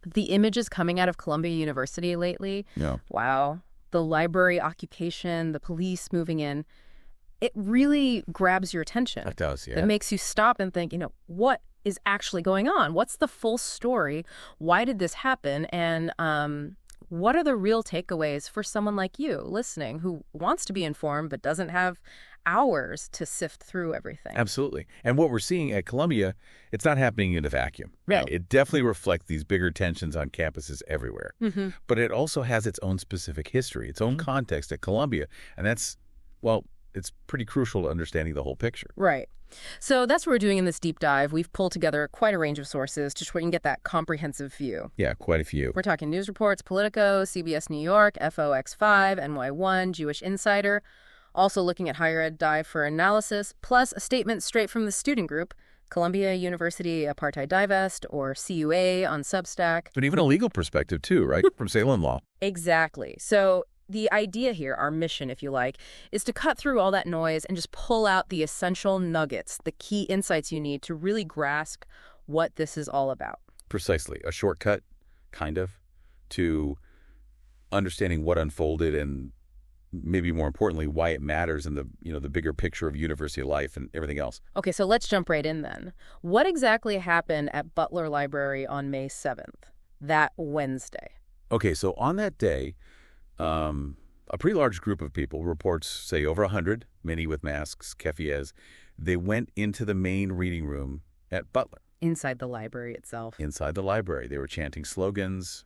The images coming out of Columbia University lately, Yeah. wow, the library occupation, the police moving in, it really grabs your attention. It does, yeah. It makes you stop and think, what is actually going on? What's the full story? Why did this happen? And what are the real takeaways for someone like you listening who wants to be informed but doesn't have hours to sift through everything? Absolutely. And what we're seeing at Columbia, it's not happening in a vacuum. Right. It definitely reflects these bigger tensions on campuses everywhere. Mm-hmm. But it also has its own specific history, its own context at Columbia. And that's, well, it's pretty crucial to understanding the whole picture. Right. So that's what we're doing in this deep dive. We've pulled together quite a range of sources to try and get that comprehensive view. Yeah, quite a few. We're talking news reports, Politico, CBS New York, FOX5, NY1, Jewish Insider. Also looking at higher ed dive for analysis, plus a statement straight from the student group, Columbia University Apartheid Divest, or CUA on Substack. But even a legal perspective, too, right? From Salem law. Exactly. So the idea here, our mission, if you like, is to cut through all that noise and just pull out the essential nuggets, the key insights you need to really grasp what this is all about. Precisely. A shortcut, kind of, to understanding what unfolded and maybe more importantly, why it matters in the, the bigger picture of university life and everything else. Okay, so let's jump right in then. What exactly happened at Butler Library on May 7th, that Wednesday? Okay, so on that day, a pretty large group of people, reports say over 100, many with masks, keffiyehs, they went into the main reading room at Butler. Inside the library itself. Inside the library. They were chanting slogans,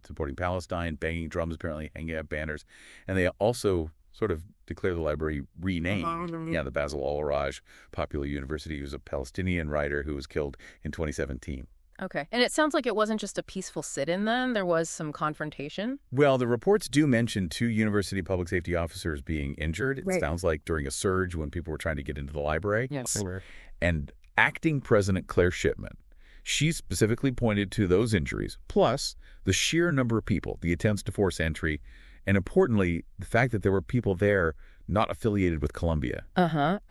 supporting Palestine, banging drums, apparently, hanging up banners. And they also sort of declared the library renamed. The Basel Al-Araj Popular University. He was a Palestinian writer who was killed in 2017. Okay. And it sounds like it wasn't just a peaceful sit-in then. There was some confrontation. Well, the reports do mention 2 university public safety officers being injured. It Right. sounds like during a surge when people were trying to get into the library. Yes. And Acting President Claire Shipman, she specifically pointed to those injuries, plus the sheer number of people, the attempts to force entry, and importantly, the fact that there were people there not affiliated with Columbia.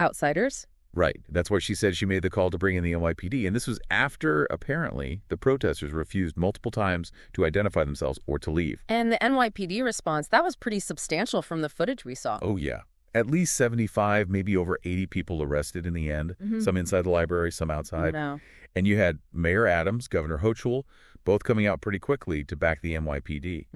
Outsiders? Right. That's why she said she made the call to bring in the NYPD. And this was after, apparently, the protesters refused multiple times to identify themselves or to leave. And the NYPD response, that was pretty substantial from the footage we saw. Oh, yeah. At least 75, maybe over 80 people arrested in the end, some inside the library, some outside. No. And you had Mayor Adams, Governor Hochul, both coming out pretty quickly to back the NYPD.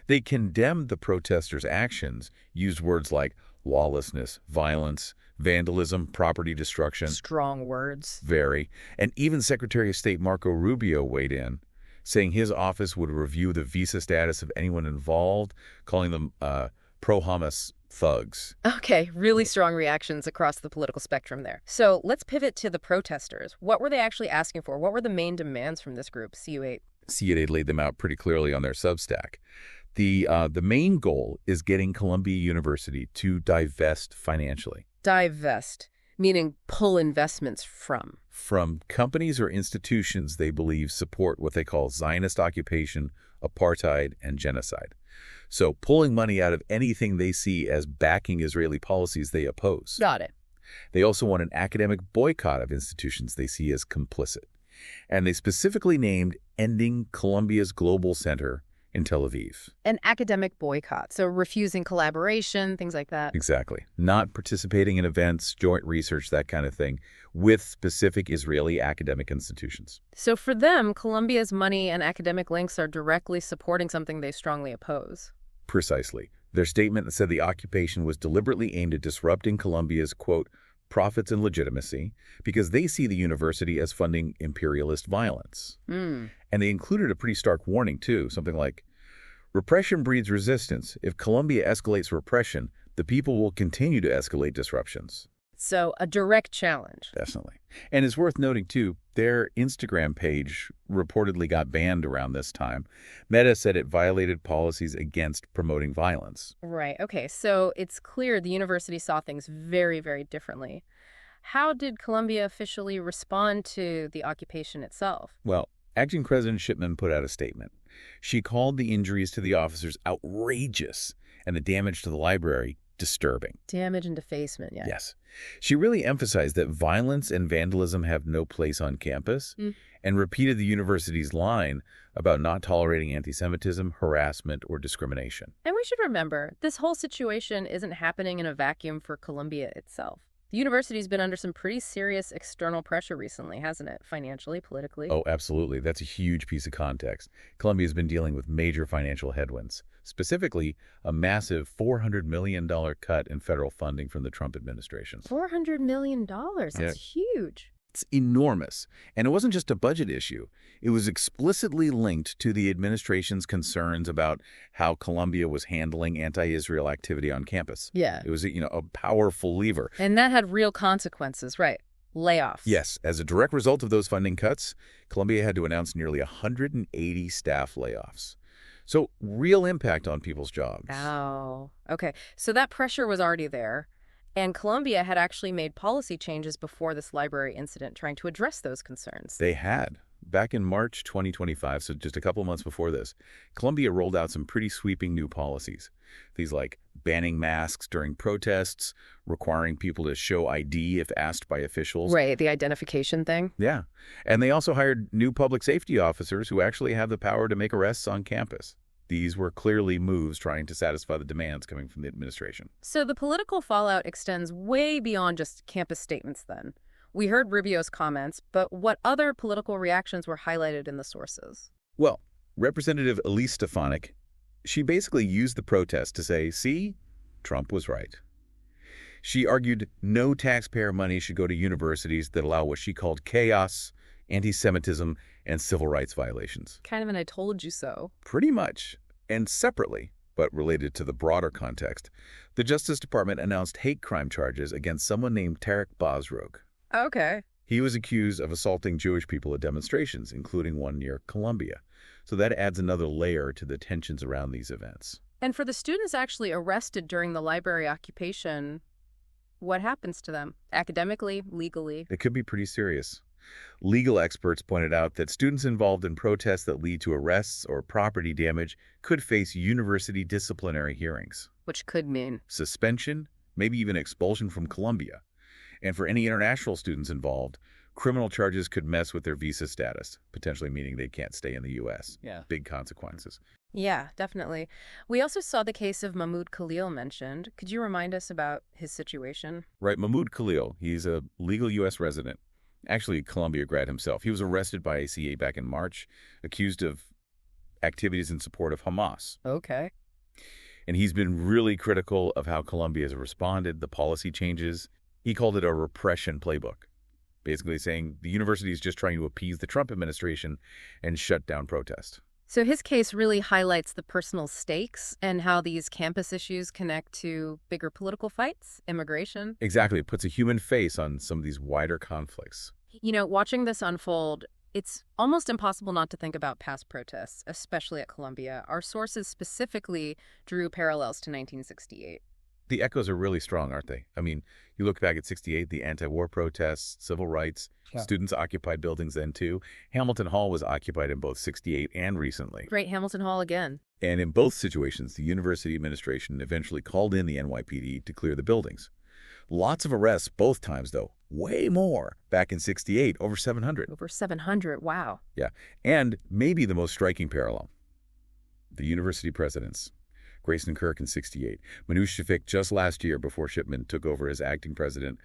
They condemned the protesters' actions, used words like lawlessness, violence, vandalism, property destruction. Strong words. Very. And even Secretary of State Marco Rubio weighed in, saying his office would review the visa status of anyone involved, calling them pro-Hamas thugs. Okay, really strong reactions across the political spectrum there. So let's pivot to the protesters. What were they actually asking for? What were the main demands from this group, CU8? CU8 laid them out pretty clearly on their Substack. The main goal is getting Columbia University to divest financially. Divest, meaning pull investments from. From companies or institutions they believe support what they call Zionist occupation, apartheid, and genocide. So pulling money out of anything they see as backing Israeli policies they oppose. Got it. They also want an academic boycott of institutions they see as complicit. And they specifically named ending Columbia's Global Center in Tel Aviv. An academic boycott, so refusing collaboration, things like that. Exactly. Not participating in events, joint research, that kind of thing, with specific Israeli academic institutions. So for them, Columbia's money and academic links are directly supporting something they strongly oppose. Precisely. Their statement said the occupation was deliberately aimed at disrupting Columbia's, quote, profits and legitimacy, because they see the university as funding imperialist violence. And they included a pretty stark warning, too, something like, repression breeds resistance. If Columbia escalates repression, the people will continue to escalate disruptions. So a direct challenge. Definitely. And it's worth noting, too, their Instagram page reportedly got banned around this time. Meta said it violated policies against promoting violence. Right. Okay. So it's clear the university saw things very, very differently. How did Columbia officially respond to the occupation itself? Well, Acting President Shipman put out a statement. She called the injuries to the officers outrageous and the damage to the library disturbing. Damage and defacement, yeah. Yes. She really emphasized that violence and vandalism have no place on campus and repeated the university's line about not tolerating anti-Semitism, harassment, or discrimination. And we should remember, this whole situation isn't happening in a vacuum for Columbia itself. The university's been under some pretty serious external pressure recently, hasn't it? Financially, politically. Oh, absolutely. That's a huge piece of context. Columbia's been dealing with major financial headwinds, specifically a massive $400 million cut in federal funding from the Trump administration. $400 million. That's huge. It's enormous. And it wasn't just a budget issue. It was explicitly linked to the administration's concerns about how Columbia was handling anti-Israel activity on campus. Yeah. It was, a powerful lever. And that had real consequences, right? Layoffs. Yes. As a direct result of those funding cuts, Columbia had to announce nearly 180 staff layoffs. So real impact on people's jobs. Oh, okay. So that pressure was already there. And Columbia had actually made policy changes before this library incident trying to address those concerns. They had. Back in March 2025, so just a couple months before this, Columbia rolled out some pretty sweeping new policies. These like banning masks during protests, requiring people to show ID if asked by officials. Right, the identification thing. Yeah. And they also hired new public safety officers who actually have the power to make arrests on campus. These were clearly moves trying to satisfy the demands coming from the administration. So the political fallout extends way beyond just campus statements then. We heard Rubio's comments, but what other political reactions were highlighted in the sources? Well, Representative Elise Stefanik, she basically used the protest to say, see, Trump was right. She argued no taxpayer money should go to universities that allow what she called chaos, anti-Semitism, and civil rights violations. Kind of an I told you so. Pretty much. And separately, but related to the broader context, the Justice Department announced hate crime charges against someone named Tarek Basrog. Okay. He was accused of assaulting Jewish people at demonstrations, including one near Columbia. So that adds another layer to the tensions around these events. And for the students actually arrested during the library occupation, what happens to them? Academically, legally? It could be pretty serious. Legal experts pointed out that students involved in protests that lead to arrests or property damage could face university disciplinary hearings. Which could mean suspension, maybe even expulsion from Columbia. And for any international students involved, criminal charges could mess with their visa status, potentially meaning they can't stay in the U.S. Yeah. Big consequences. Yeah, definitely. We also saw the case of Mahmoud Khalil mentioned. Could you remind us about his situation? Right, Mahmoud Khalil, he's a legal U.S. resident. Actually, a Columbia grad himself. He was arrested by ACA back in March, accused of activities in support of Hamas. Okay. And he's been really critical of how Columbia has responded, the policy changes. He called it a repression playbook, basically saying the university is just trying to appease the Trump administration and shut down protest. So his case really highlights the personal stakes and how these campus issues connect to bigger political fights, immigration. Exactly. It puts a human face on some of these wider conflicts. You know, watching this unfold, it's almost impossible not to think about past protests, especially at Columbia. Our sources specifically drew parallels to 1968. The echoes are really strong, aren't they? I mean, you look back at 68, the anti-war protests, civil rights, students occupied buildings then too. Hamilton Hall was occupied in both 68 and recently. Right, Hamilton Hall again. And in both situations, the university administration eventually called in the NYPD to clear the buildings. Lots of arrests both times, though. Way more back in 68, over 700. Over 700, wow. Yeah, and maybe the most striking parallel, the university presidents. Grayson Kirk in 68, Manoush Shafik just last year before Shipman took over as acting president.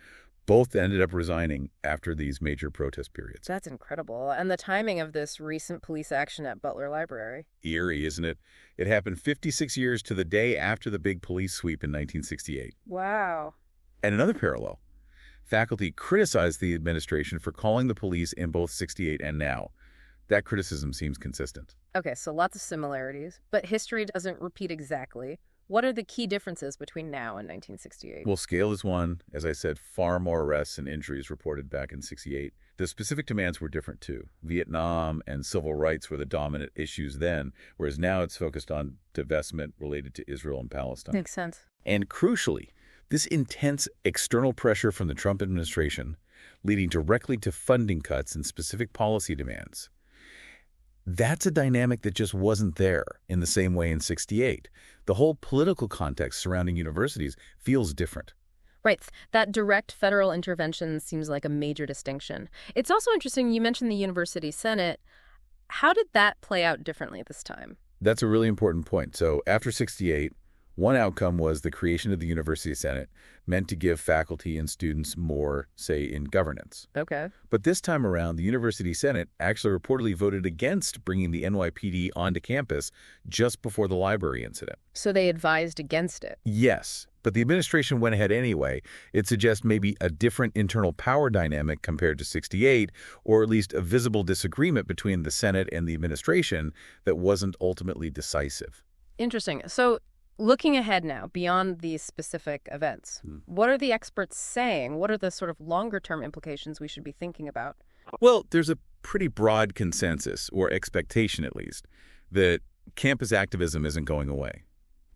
Both ended up resigning after these major protest periods. That's incredible. And the timing of this recent police action at Butler Library. Eerie, isn't it? It happened 56 years to the day after the big police sweep in 1968. Wow. And another parallel. Faculty criticized the administration for calling the police in both 68 and now. That criticism seems consistent. Okay, so lots of similarities, but history doesn't repeat exactly. What are the key differences between now and 1968? Well, scale is one. As I said, far more arrests and injuries reported back in 68. The specific demands were different, too. Vietnam and civil rights were the dominant issues then, whereas now it's focused on divestment related to Israel and Palestine. Makes sense. And crucially, this intense external pressure from the Trump administration leading directly to funding cuts and specific policy demands. That's a dynamic that just wasn't there in the same way in '68. The whole political context surrounding universities feels different. Right. That direct federal intervention seems like a major distinction. It's also interesting you mentioned the University Senate. How did that play out differently this time? That's a really important point. So after '68, one outcome was the creation of the University Senate, meant to give faculty and students more say in governance. Okay. But this time around, the University Senate actually reportedly voted against bringing the NYPD onto campus just before the library incident. So they advised against it. Yes, but the administration went ahead anyway. It suggests maybe a different internal power dynamic compared to '68, or at least a visible disagreement between the Senate and the administration that wasn't ultimately decisive. Interesting. So looking ahead now, beyond these specific events, what are the experts saying? What are the sort of longer-term implications we should be thinking about? Well, there's a pretty broad consensus, or expectation at least, that campus activism isn't going away.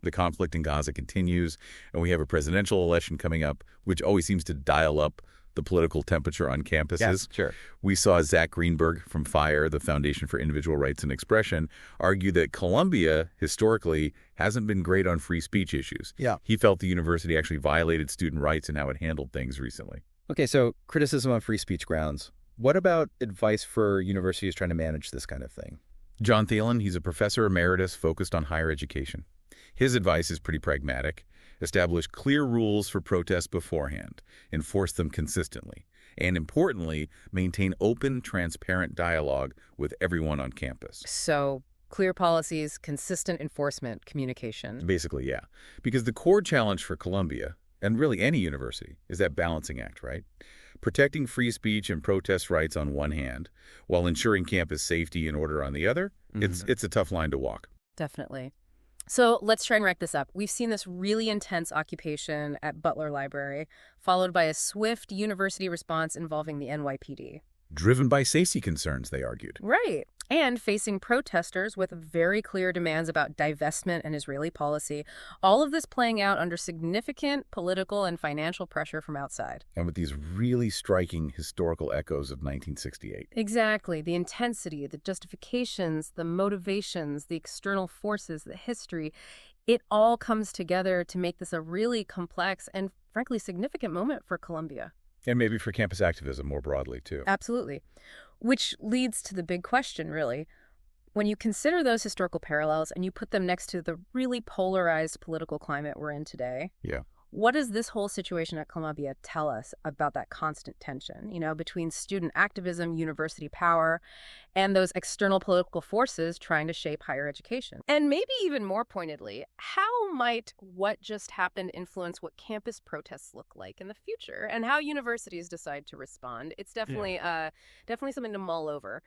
The conflict in Gaza continues, and we have a presidential election coming up, which always seems to dial up the political temperature on campuses. Yes, sure. We saw Zach Greenberg from FIRE, the Foundation for Individual Rights and Expression, argue that Columbia, historically, hasn't been great on free speech issues. Yeah. He felt the university actually violated student rights in how it handled things recently. Okay, so criticism on free speech grounds. What about advice for universities trying to manage this kind of thing? John Thielen, he's a professor emeritus focused on higher education. His advice is pretty pragmatic. Establish clear rules for protests beforehand, enforce them consistently, and importantly, maintain open, transparent dialogue with everyone on campus. So clear policies, consistent enforcement, communication. Basically, yeah. Because the core challenge for Columbia, and really any university, is that balancing act, right? Protecting free speech and protest rights on one hand, while ensuring campus safety and order on the other, it's a tough line to walk. Definitely. So let's try and wrap this up. We've seen this really intense occupation at Butler Library, followed by a swift university response involving the NYPD. Driven by safety concerns, they argued. Right. And facing protesters with very clear demands about divestment and Israeli policy. All of this playing out under significant political and financial pressure from outside. And with these really striking historical echoes of 1968. Exactly. The intensity, the justifications, the motivations, the external forces, the history. It all comes together to make this a really complex and, frankly, significant moment for Columbia. And maybe for campus activism more broadly, too. Absolutely. Which leads to the big question, really. When you consider those historical parallels and you put them next to the really polarized political climate we're in today, Yeah. what does this whole situation at Columbia tell us about that constant tension, between student activism, university power, and those external political forces trying to shape higher education? And maybe even more pointedly, how might what just happened influence what campus protests look like in the future and how universities decide to respond? It's definitely something to mull over.